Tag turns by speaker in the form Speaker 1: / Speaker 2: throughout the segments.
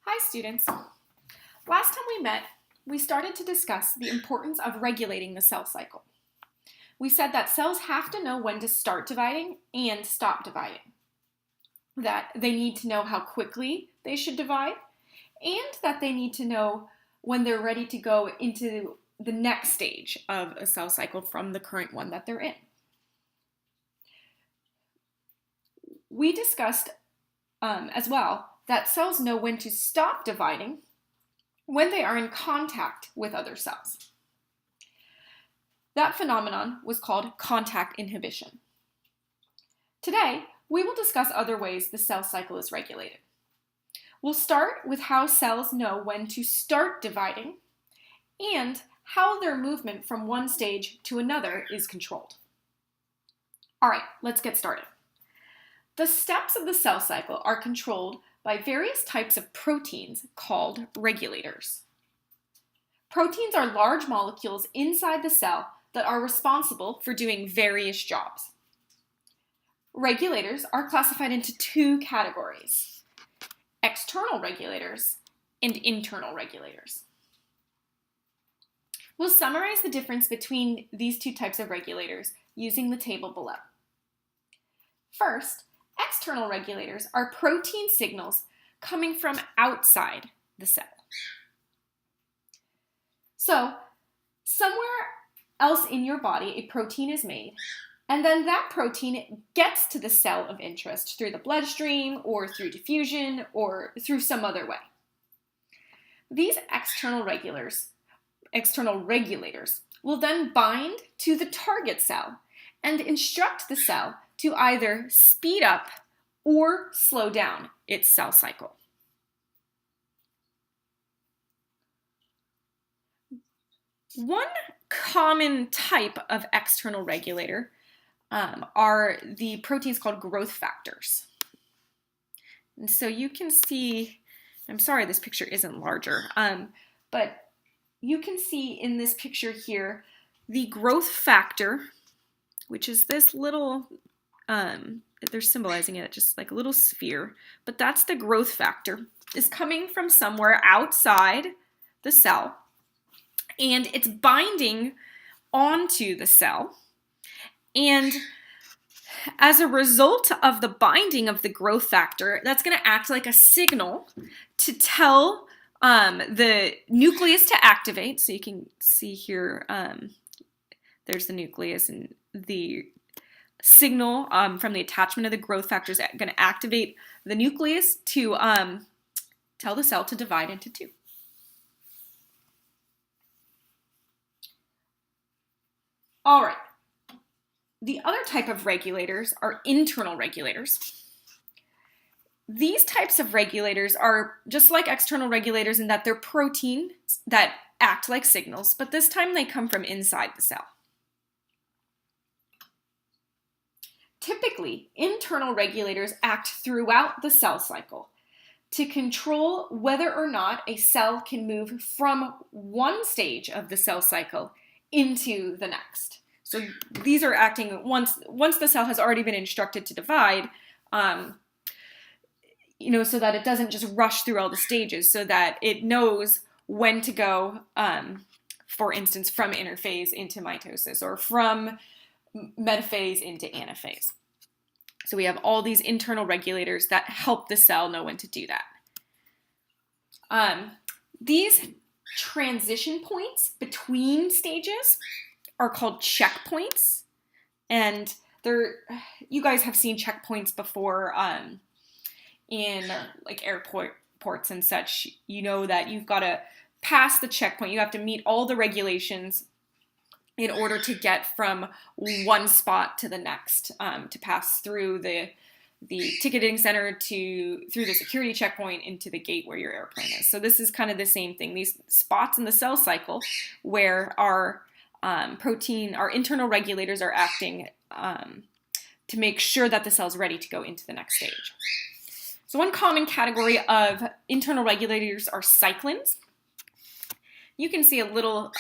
Speaker 1: Hi students! Last time we met, we started to discuss the importance of regulating the cell cycle. We said that cells have to know when to start dividing and stop dividing, that they need to know how quickly they should divide, and that they need to know when they're ready to go into the next stage of a cell cycle from the current one that they're in. We discussed as well that cells know when to stop dividing when they are in contact with other cells. That phenomenon was called contact inhibition. Today, we will discuss other ways the cell cycle is regulated. We'll start with how cells know when to start dividing and how their movement from one stage to another is controlled. All right, let's get started. The steps of the cell cycle are controlled by various types of proteins called regulators. Proteins are large molecules inside the cell that are responsible for doing various jobs. Regulators are classified into two categories: external regulators and internal regulators. We'll summarize the difference between these two types of regulators using the table below. First, external regulators are protein signals coming from outside the cell. So, somewhere else in your body, a protein is made, and then that protein gets to the cell of interest through the bloodstream or through diffusion or through some other way. These external regulators will then bind to the target cell and instruct the cell to either speed up or slow down its cell cycle. One common type of external regulator are the proteins called growth factors. And so you can see, I'm sorry this picture isn't larger, but you can see in this picture here the growth factor, which is this little, they're symbolizing it just like a little sphere, but that's the growth factor, is coming from somewhere outside the cell, and it's binding onto the cell. And as a result of the binding of the growth factor, that's going to act like a signal to tell the nucleus to activate. So you can see here, there's the nucleus, and the signal from the attachment of the growth factor is going to activate the nucleus to tell the cell to divide into two. All right. The other type of regulators are internal regulators. These types of regulators are just like external regulators in that they're proteins that act like signals, but this time they come from inside the cell. Typically, internal regulators act throughout the cell cycle to control whether or not a cell can move from one stage of the cell cycle into the next. So these are acting once the cell has already been instructed to divide, so that it doesn't just rush through all the stages, so that it knows when to go, for instance, from interphase into mitosis or from metaphase into anaphase. So we have all these internal regulators that help the cell know when to do that. These transition points between stages are called checkpoints, and you guys have seen checkpoints before in like airports and such. You know that you've got to pass the checkpoint. You have to meet all the regulations in order to get from one spot to the next, to pass through the ticketing center through the security checkpoint into the gate where your airplane is. So this is kind of the same thing. These spots in the cell cycle where our internal regulators are acting to make sure that the cell is ready to go into the next stage. So one common category of internal regulators are cyclins. You can see a little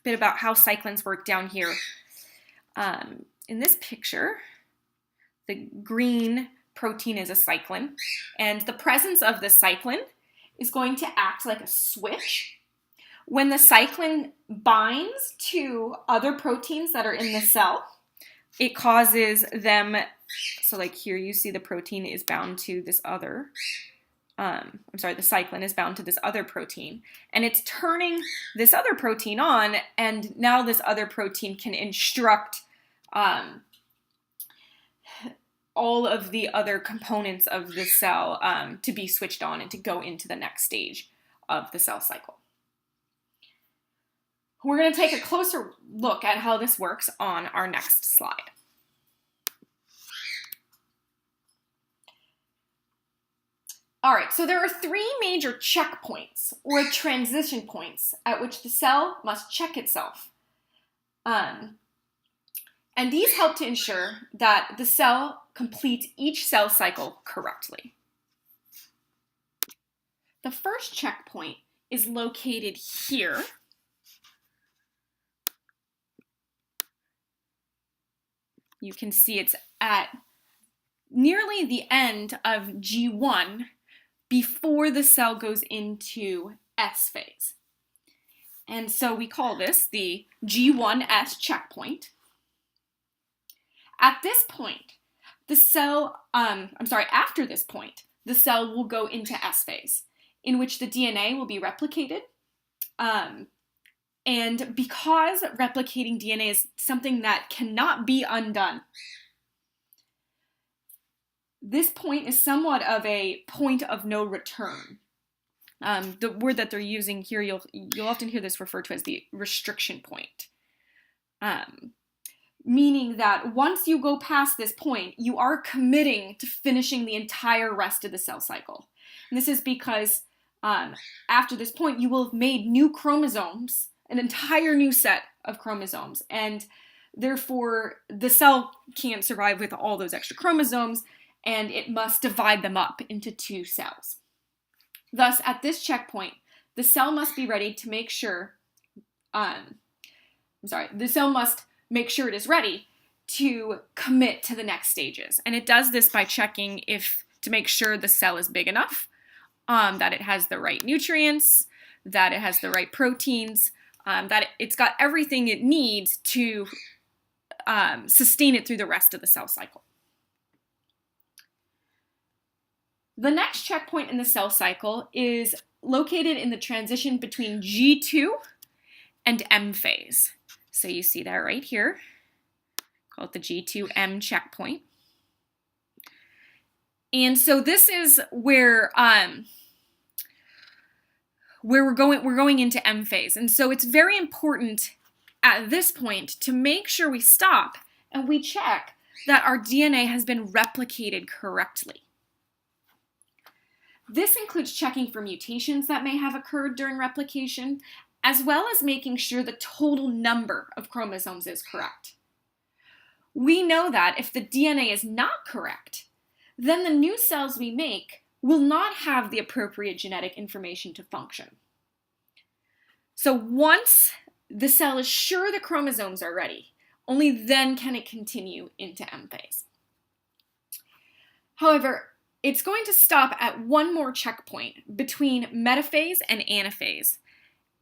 Speaker 1: bit about how cyclins work down here. In this picture, the green protein is a cyclin, and the presence of the cyclin is going to act like a switch. When the cyclin binds to other proteins that are in the cell, it causes them, so like here you see the protein is bound to this other, the cyclin is bound to this other protein, and it's turning this other protein on, and now this other protein can instruct all of the other components of the cell to be switched on and to go into the next stage of the cell cycle. We're going to take a closer look at how this works on our next slide. All right, so there are three major checkpoints or transition points at which the cell must check itself. And these help to ensure that the cell completes each cell cycle correctly. The first checkpoint is located here. You can see it's at nearly the end of G1 before the cell goes into S phase. And so we call this the G1S checkpoint. At this point, the cell, after this point, the cell will go into S phase, in which the DNA will be replicated. And because replicating DNA is something that cannot be undone, this point is somewhat of a point of no return. The word that they're using here, you'll often hear this referred to as the restriction point. Meaning that once you go past this point, you are committing to finishing the entire rest of the cell cycle. And this is because after this point, you will have made new chromosomes, an entire new set of chromosomes, and therefore the cell can't survive with all those extra chromosomes, and it must divide them up into two cells. Thus, at this checkpoint, the cell must be ready to make sure, the cell must make sure it is ready to commit to the next stages. And it does this by checking to make sure the cell is big enough, that it has the right nutrients, that it has the right proteins, that it's got everything it needs to sustain it through the rest of the cell cycle. The next checkpoint in the cell cycle is located in the transition between G2 and M phase. So you see that right here. Call it the G2M checkpoint. And so this is where we're going into M phase. And so it's very important at this point to make sure we stop and we check that our DNA has been replicated correctly. This includes checking for mutations that may have occurred during replication, as well as making sure the total number of chromosomes is correct. We know that if the DNA is not correct, then the new cells we make will not have the appropriate genetic information to function. So once the cell is sure the chromosomes are ready, only then can it continue into M phase. However, it's going to stop at one more checkpoint between metaphase and anaphase,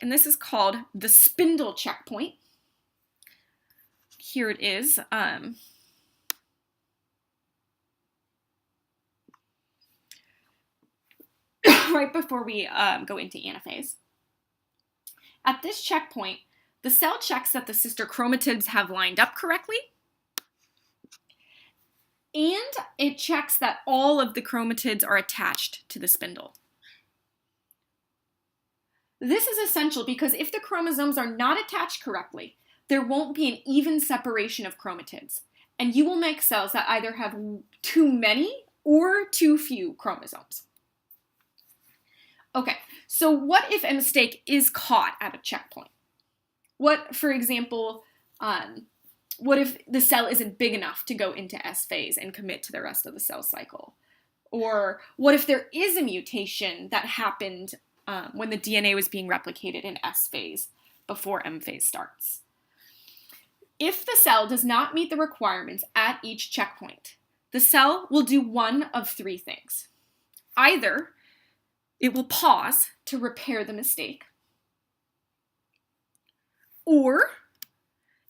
Speaker 1: and this is called the spindle checkpoint. Here it is. Right before we go into anaphase. At this checkpoint, the cell checks that the sister chromatids have lined up correctly, and it checks that all of the chromatids are attached to the spindle. This is essential because if the chromosomes are not attached correctly, there won't be an even separation of chromatids, and you will make cells that either have too many or too few chromosomes. Okay, so what if a mistake is caught at a checkpoint? What, for example, what if the cell isn't big enough to go into S phase and commit to the rest of the cell cycle? Or what if there is a mutation that happened when the DNA was being replicated in S phase before M phase starts? If the cell does not meet the requirements at each checkpoint, the cell will do one of three things. Either it will pause to repair the mistake, or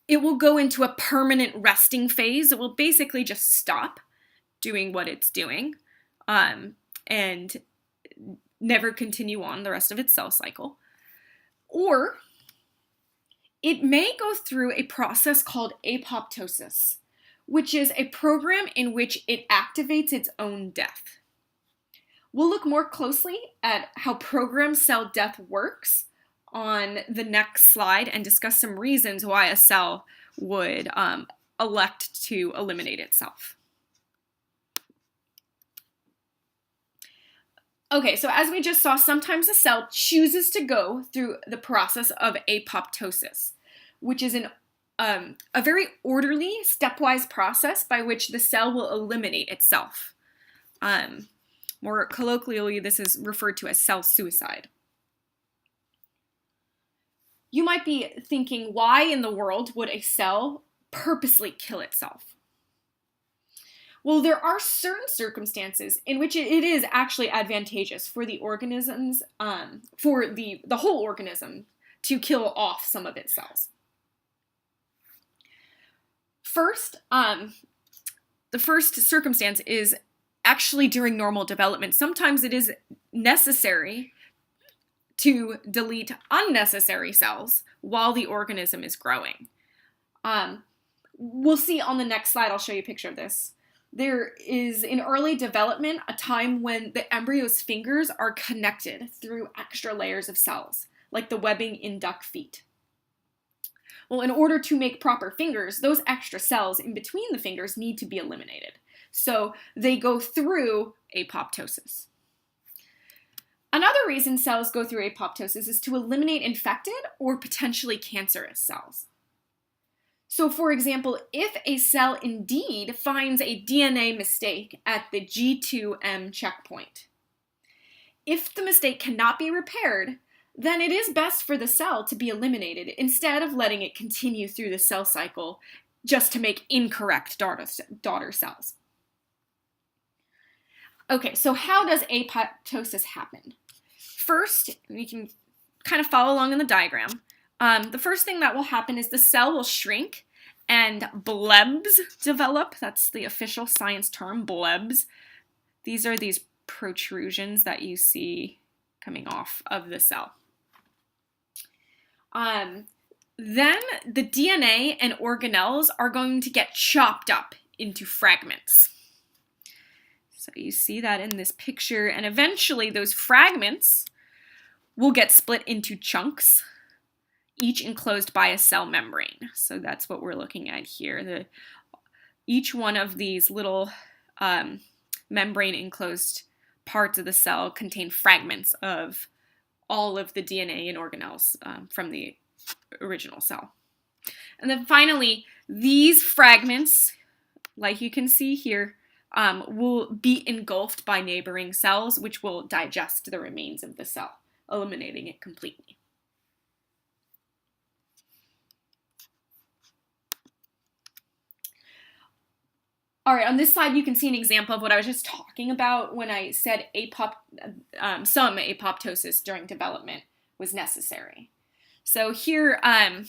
Speaker 1: it will go into a permanent resting phase. It will basically just stop doing what it's doing and never continue on the rest of its cell cycle. Or it may go through a process called apoptosis, which is a program in which it activates its own death. We'll look more closely at how programmed cell death works on the next slide and discuss some reasons why a cell would elect to eliminate itself. Okay, so as we just saw, sometimes a cell chooses to go through the process of apoptosis, which is a very orderly, stepwise process by which the cell will eliminate itself. More colloquially, this is referred to as cell suicide. You might be thinking, why in the world would a cell purposely kill itself? Well, there are certain circumstances in which it is actually advantageous for the organisms, for the whole organism, to kill off some of its cells. First, the first circumstance is actually during normal development. Sometimes it is necessary to delete unnecessary cells while the organism is growing. We'll see on the next slide, I'll show you a picture of this. There is, in early development, a time when the embryo's fingers are connected through extra layers of cells, like the webbing in duck feet. Well, in order to make proper fingers, those extra cells in between the fingers need to be eliminated. So they go through apoptosis. Another reason cells go through apoptosis is to eliminate infected or potentially cancerous cells. So, for example, if a cell indeed finds a DNA mistake at the G2M checkpoint, if the mistake cannot be repaired, then it is best for the cell to be eliminated instead of letting it continue through the cell cycle just to make incorrect daughter cells. Okay, so how does apoptosis happen? First, you can kind of follow along in the diagram. The first thing that will happen is the cell will shrink and blebs develop. That's the official science term, blebs. These are these protrusions that you see coming off of the cell. Then the DNA and organelles are going to get chopped up into fragments. So you see that in this picture, and eventually those fragments will get split into chunks, each enclosed by a cell membrane. So that's what we're looking at here. Each one of these little membrane-enclosed parts of the cell contain fragments of all of the DNA and organelles from the original cell. And then finally, these fragments, like you can see here, will be engulfed by neighboring cells, which will digest the remains of the cell, eliminating it completely. All right, on this slide, you can see an example of what I was just talking about when I said some apoptosis during development was necessary. So here, in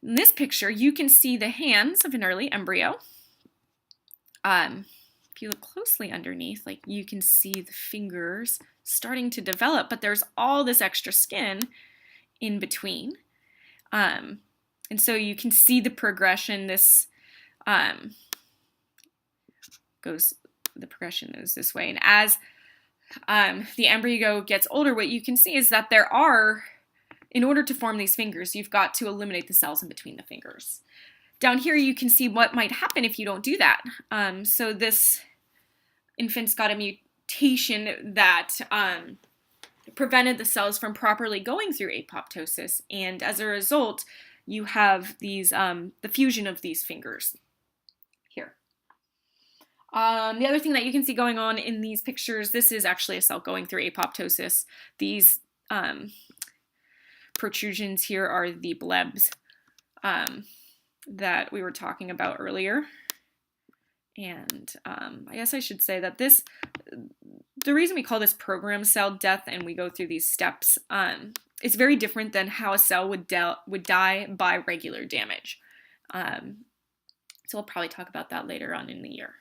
Speaker 1: this picture, you can see the hands of an early embryo. If you look closely underneath, like you can see the fingers starting to develop, but there's all this extra skin in between. And so you can see the progression. The progression goes this way. And as the embryo gets older, what you can see is that in order to form these fingers, you've got to eliminate the cells in between the fingers. Down here, you can see what might happen if you don't do that. So this infant's got a mutation that prevented the cells from properly going through apoptosis, and as a result, you have these the fusion of these fingers here. The other thing that you can see going on in these pictures, this is actually a cell going through apoptosis. These protrusions here are the blebs that we were talking about earlier. And I guess I should say that the reason we call this programmed cell death and we go through these steps, it's very different than how a cell would die by regular damage. So we'll probably talk about that later on in the year.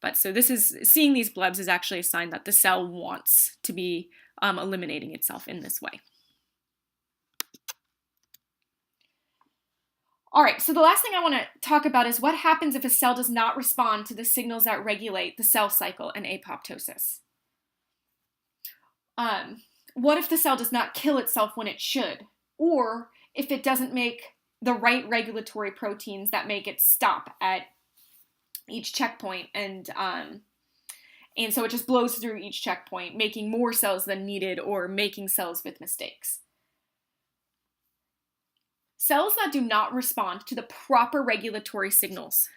Speaker 1: But so this is, seeing these blebs is actually a sign that the cell wants to be eliminating itself in this way. All right, so the last thing I want to talk about is what happens if a cell does not respond to the signals that regulate the cell cycle and apoptosis. What if the cell does not kill itself when it should? Or if it doesn't make the right regulatory proteins that make it stop at each checkpoint, and so it just blows through each checkpoint, making more cells than needed or making cells with mistakes. Cells that do not respond to the proper regulatory signals,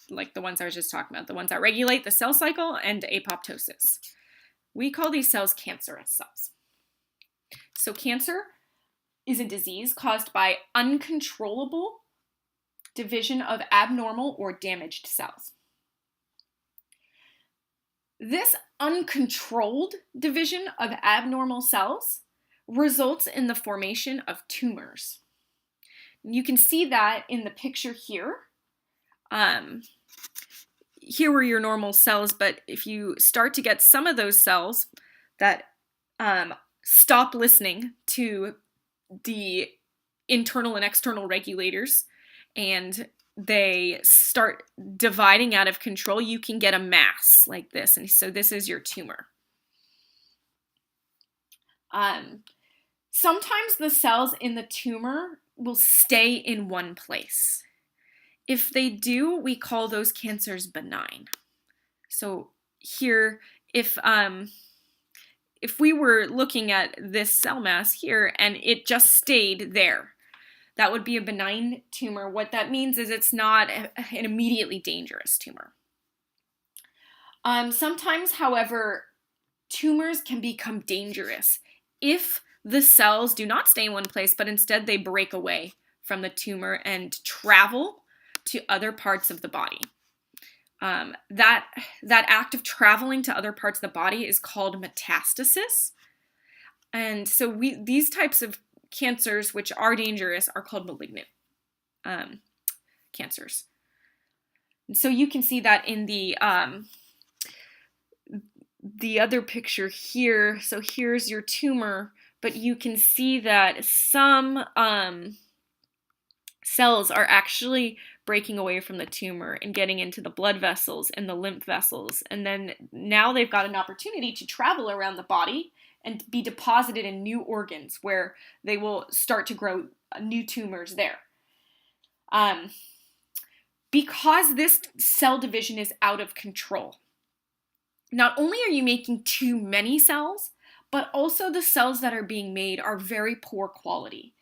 Speaker 1: like the ones I was just talking about, the ones that regulate the cell cycle and apoptosis, we call these cells cancerous cells. So cancer is a disease caused by uncontrollable division of abnormal or damaged cells. This uncontrolled division of abnormal cells results in the formation of tumors. You can see that in the picture here. Here were your normal cells, but if you start to get some of those cells that stop listening to the internal and external regulators and they start dividing out of control, you can get a mass like this. And so this is your tumor. Sometimes the cells in the tumor will stay in one place. If they do, we call those cancers benign. So here, if we were looking at this cell mass here and it just stayed there, that would be a benign tumor. What that means is it's not an immediately dangerous tumor. Sometimes, however, tumors can become dangerous if the cells do not stay in one place, but instead they break away from the tumor and travel to other parts of the body. That act of traveling to other parts of the body is called metastasis. And so these types of cancers, which are dangerous, are called malignant cancers. And so you can see that in the other picture here. So here's your tumor, but you can see that some cells are actually breaking away from the tumor and getting into the blood vessels and the lymph vessels. And then now they've got an opportunity to travel around the body and be deposited in new organs where they will start to grow new tumors there. Because this cell division is out of control, not only are you making too many cells, but also the cells that are being made are very poor quality.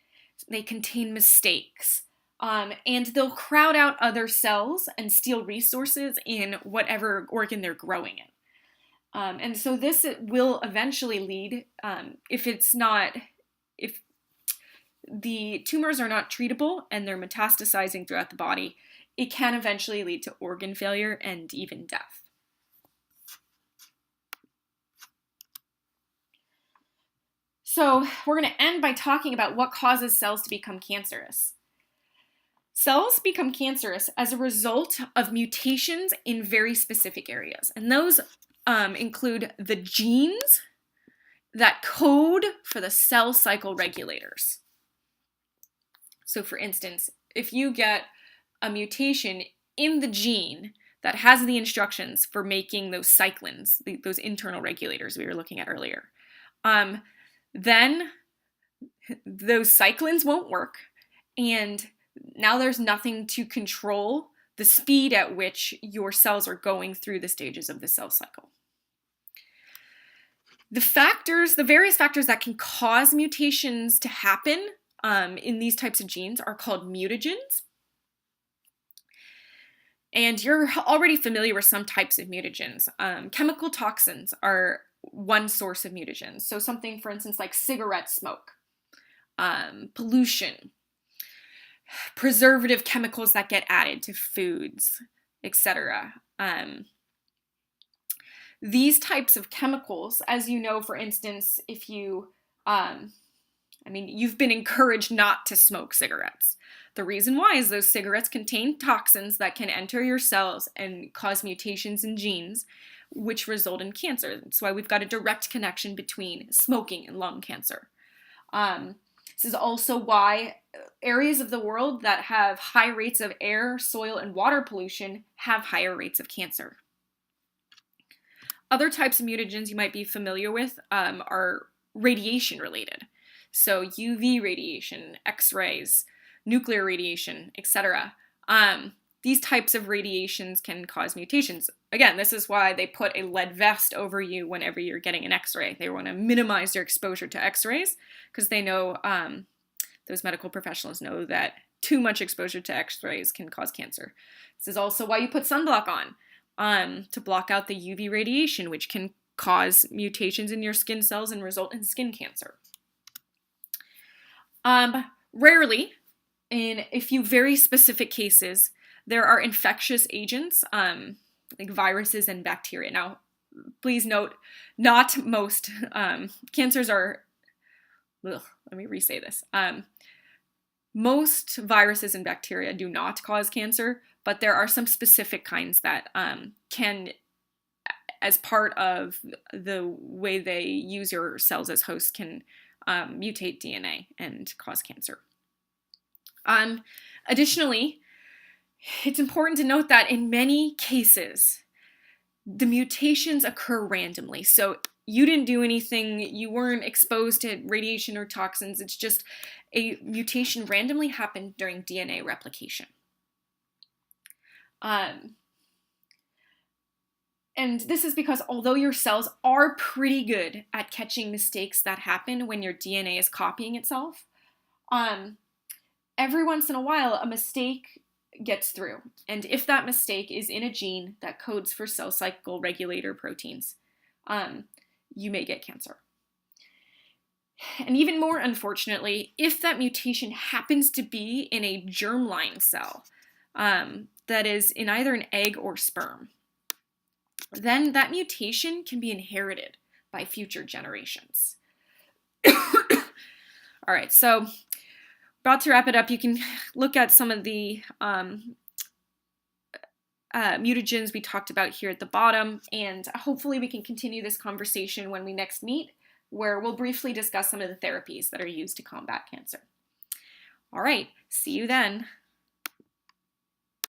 Speaker 1: They contain mistakes, and they'll crowd out other cells and steal resources in whatever organ they're growing in. And so this will eventually lead, if the tumors are not treatable and they're metastasizing throughout the body, it can eventually lead to organ failure and even death. So we're going to end by talking about what causes cells to become cancerous. Cells become cancerous as a result of mutations in very specific areas, and those include the genes that code for the cell cycle regulators. So for instance, if you get a mutation in the gene that has the instructions for making those cyclins, those internal regulators we were looking at earlier, then those cyclins won't work, and now there's nothing to control the speed at which your cells are going through the stages of the cell cycle. The various factors that can cause mutations to happen in these types of genes are called mutagens. And you're already familiar with some types of mutagens. Chemical toxins are one source of mutagens. So something, for instance, like cigarette smoke, pollution, preservative chemicals that get added to foods, etc. these types of chemicals, as you know, for instance, if you, you've been encouraged not to smoke cigarettes. The reason why is those cigarettes contain toxins that can enter your cells and cause mutations in genes, which result in cancer. That's why we've got a direct connection between smoking and lung cancer. This is also why areas of the world that have high rates of air, soil, and water pollution have higher rates of cancer. Other types of mutagens you might be familiar with are radiation related. So UV radiation, X-rays, nuclear radiation, etc. These types of radiations can cause mutations. Again, this is why they put a lead vest over you whenever you're getting an X-ray. They want to minimize your exposure to X-rays because they know, those medical professionals know that too much exposure to X-rays can cause cancer. This is also why you put sunblock on, to block out the UV radiation, which can cause mutations in your skin cells and result in skin cancer. Rarely, in a few very specific cases, there are infectious agents, like viruses and bacteria. Now, please note, not most cancers are, let me re-say this. Most viruses and bacteria do not cause cancer, but there are some specific kinds that can, as part of the way they use your cells as hosts, can mutate DNA and cause cancer. Additionally, it's important to note that in many cases, the mutations occur randomly. So you didn't do anything, you weren't exposed to radiation or toxins, it's just a mutation randomly happened during DNA replication. And this is because although your cells are pretty good at catching mistakes that happen when your DNA is copying itself, every once in a while a mistake gets through. And if that mistake is in a gene that codes for cell cycle regulator proteins, you may get cancer. And even more unfortunately, if that mutation happens to be in a germline cell, that is in either an egg or sperm, then that mutation can be inherited by future generations. All right, so about to wrap it up, you can look at some of the mutagens we talked about here at the bottom, and hopefully we can continue this conversation when we next meet, where we'll briefly discuss some of the therapies that are used to combat cancer. All right, see you then.